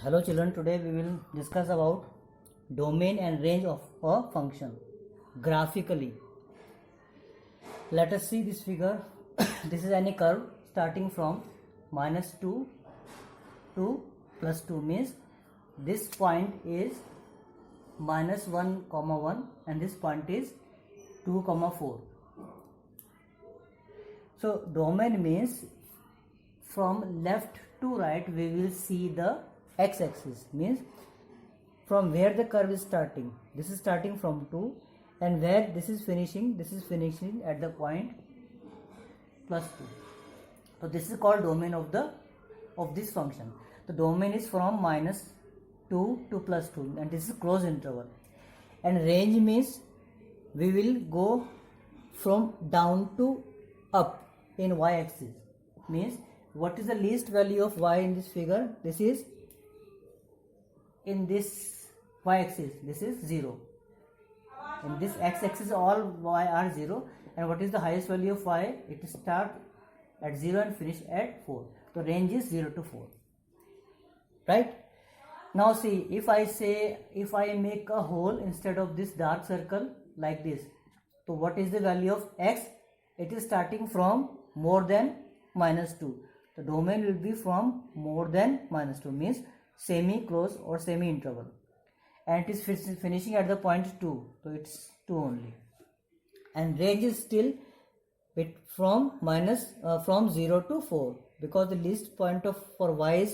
Hello children, today we will discuss about domain and range of a function graphically. Let us see this figure. This is any curve starting from -2 to +2, means this point is -1, 1 and this point is 2, 4. So domain means from left to right we will see the x-axis, means from where the curve is starting. This is starting from 2 and where this is finishing at the point +2. So this is called domain of this function. The domain is from -2 to +2 and this is closed interval. And range means we will go from down to up in y-axis, means what is the least value of y in this figure? This is in this y-axis, this is 0. In this x-axis all y are 0, and what is the highest value of y? It start at 0 and finish at 4. So range is 0 to 4, right? Now see, if I make a hole instead of this dark circle like this, so what is the value of x? It is starting from more than -2. The domain will be from more than -2, means semi-close or semi-interval, and it is finishing at the point 2, so it's 2 only. And range is still from 0 to 4, because the least point for y is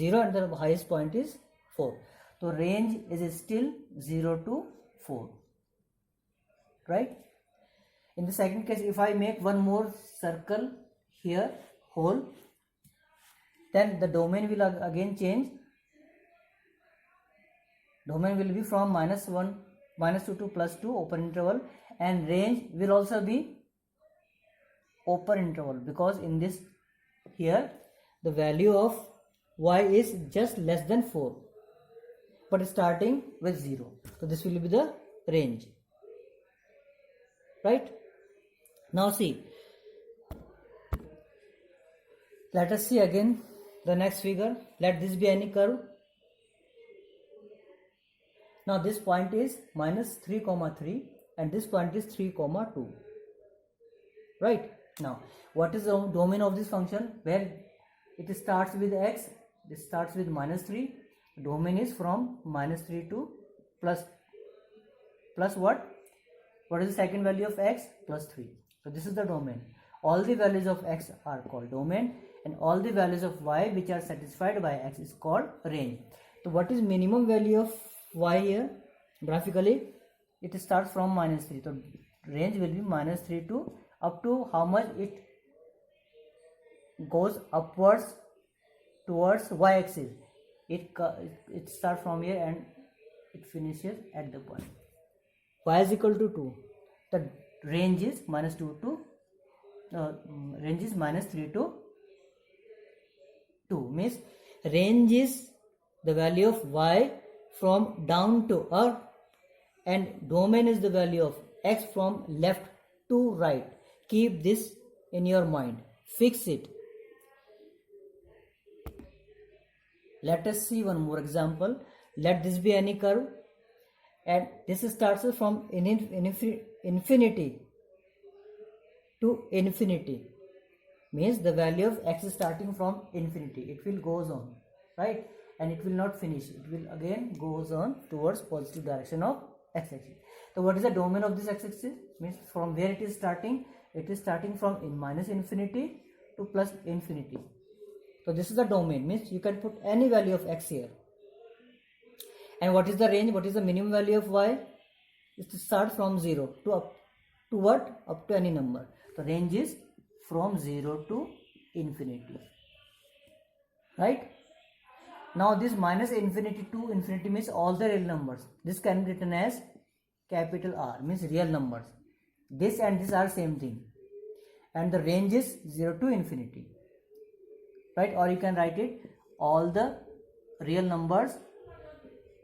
0 and the highest point is 4. So range is still 0 to 4, right? In the second case, if I make one more circle here, hole, then the domain will again change. Domain will be from -2 to +2, open interval, and range will also be open interval, because in this here the value of y is just less than 4 but starting with 0. So this will be the range, right? Now see, let us see again the next figure. Let this be any curve. Now this point is -3, 3 and this point is 3, 2, right? Now what is the domain of this function? Where it starts with x, this starts with -3. Domain is from -3 to plus what? What is the second value of x? +3. So this is the domain. All the values of x are called domain, and all the values of y which are satisfied by x is called range. So what is minimum value of y here? Graphically it starts from -3, so range will be -3 to up to how much it goes upwards towards y-axis. It starts from here and it finishes at the point y is equal to 2. The range is -2 to range is -3 to 2, means range is the value of y from down to up, and domain is the value of x from left to right. Keep this in your mind, fix it. Let us see one more example. Let this be any curve, and this starts from infinity to infinity, means the value of x is starting from infinity. It will goes on, right? And it will not finish. It will again goes on towards positive direction of x-axis. So what is the domain of this x-axis? Means from where it is starting? It is starting from -infinity to +infinity. So this is the domain, means you can put any value of x here. And what is the range? What is the minimum value of y? It starts from 0 to up to what? Up to any number. The range is from 0 to infinity, right? Now this -infinity to infinity means all the real numbers. This can be written as capital R, means real numbers. This and this are same thing, and the range is 0 to infinity, right? Or you can write it all the real numbers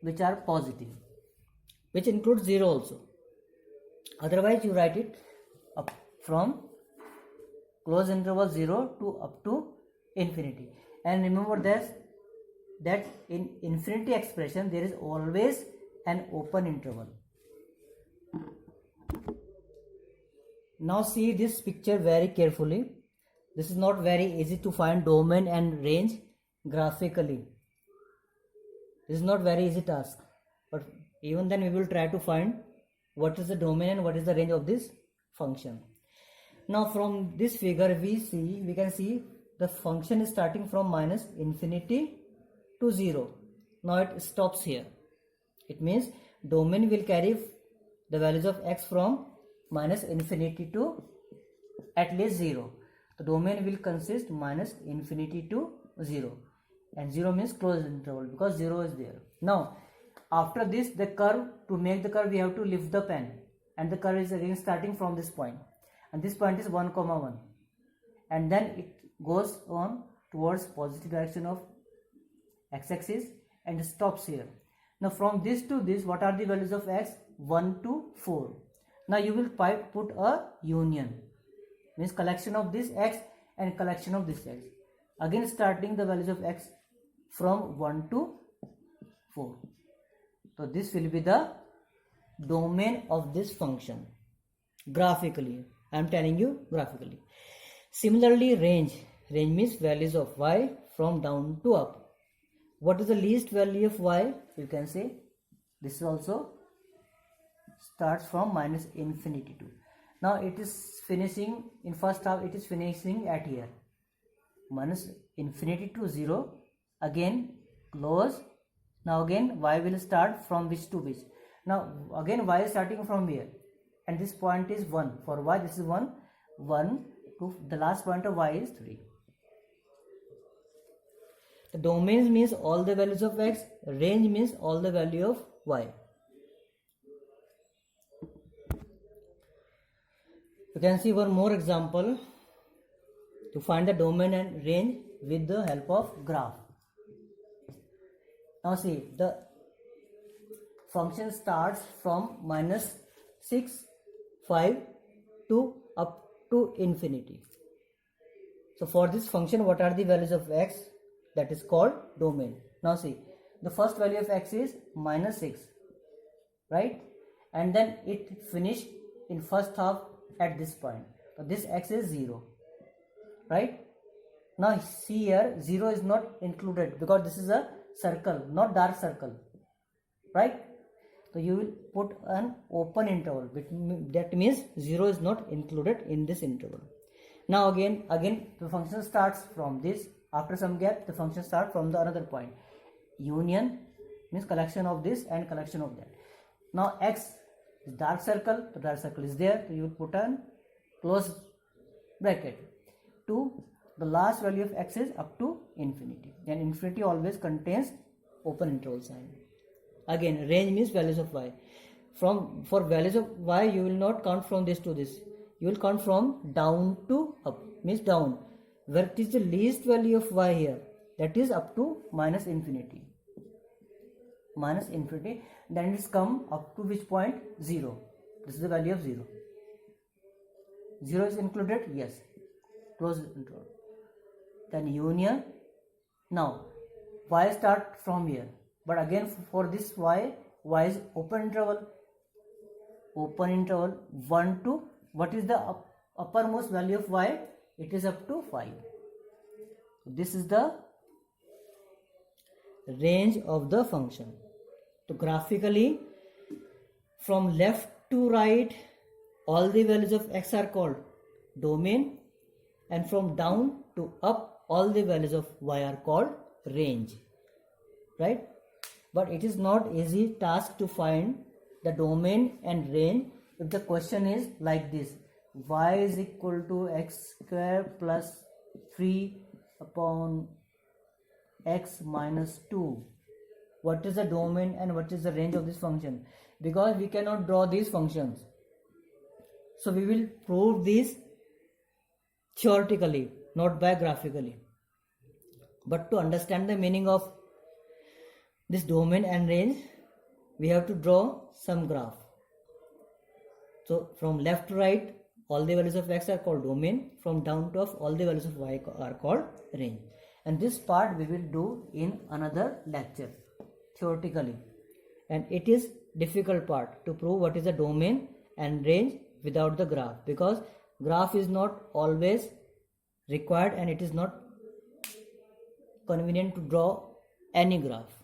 which are positive, which includes 0 also. Otherwise you write it up from close interval 0 to up to infinity. And remember that in infinity expression there is always an open interval. Now see this picture very carefully. This is not very easy to find domain and range graphically. This is not very easy task, but even then we will try to find what is the domain and what is the range of this function. Now from this figure we can see the function is starting from minus infinity to 0. Now it stops here. It means domain will carry the values of x from minus infinity to at least 0. The domain will consist minus infinity to 0, and 0 means closed interval because 0 is there. Now after this, the curve, to make the curve we have to lift the pen, and the curve is again starting from this point, and this point is 1, 1, and then it goes on towards positive direction of x-axis and stops here. Now from this to this, what are the values of x? 1 to 4. Now you will put a union, means collection of this x and collection of this x, again starting the values of x from 1 to 4. So this will be the domain of this function graphically. I am telling you graphically. Similarly, range means values of y from down to up. What is the least value of y? You can say this also starts from minus infinity to. Now it is finishing in first half, it is finishing at here, minus infinity to 0, again close. Now again y will start from which to which. Now again y is starting from here, and this point is 1. For y this is 1 to the last point of y is 3. The domains means all the values of x, range means all the value of y. You can see one more example to find the domain and range with the help of graph. Now see, the function starts from minus 6, 5 to up to infinity. So for this function, what are the values of x? That is called domain. Now see, the first value of x is minus 6, right? And then it finished in first half at this point. So this x is 0, right? Now see here, 0 is not included because this is a circle, not dark circle, right? So you will put an open interval, that means 0 is not included in this interval. Now again the function starts from this. After some gap, the function starts from the another point. Union means collection of this and collection of that. Now x is dark circle, the dark circle is there, so you will put an close bracket to the last value of x is up to infinity, and infinity always contains open interval sign. Again, range means values of y. For values of y, you will not count from this to this. You will count from down to up, means down. Where it is the least value of y here, that is up to minus infinity. Minus infinity, then it's come up to which point? 0. This is the value of 0. 0 is included? Yes. Close interval. Then union. Now y start from here, but again for this y is open interval. Open interval 1 to, what is the uppermost value of y? It is up to 5. This is the range of the function. So graphically, from left to right, all the values of x are called domain, and from down to up, all the values of y are called range, right? But it is not easy task to find the domain and range if the question is like this: y is equal to x square plus 3 upon x minus 2. What is the domain and what is the range of this function? Because we cannot draw these functions, so we will prove this theoretically, not by graphically. But to understand the meaning of this domain and range, we have to draw some graph. So from left to right, all the values of x are called domain. From down to up, all the values of y are called range. and this part we will do in another lecture theoretically. And it is difficult part to prove what is the domain and range without the graph, because graph is not always required and it is not convenient to draw any graph.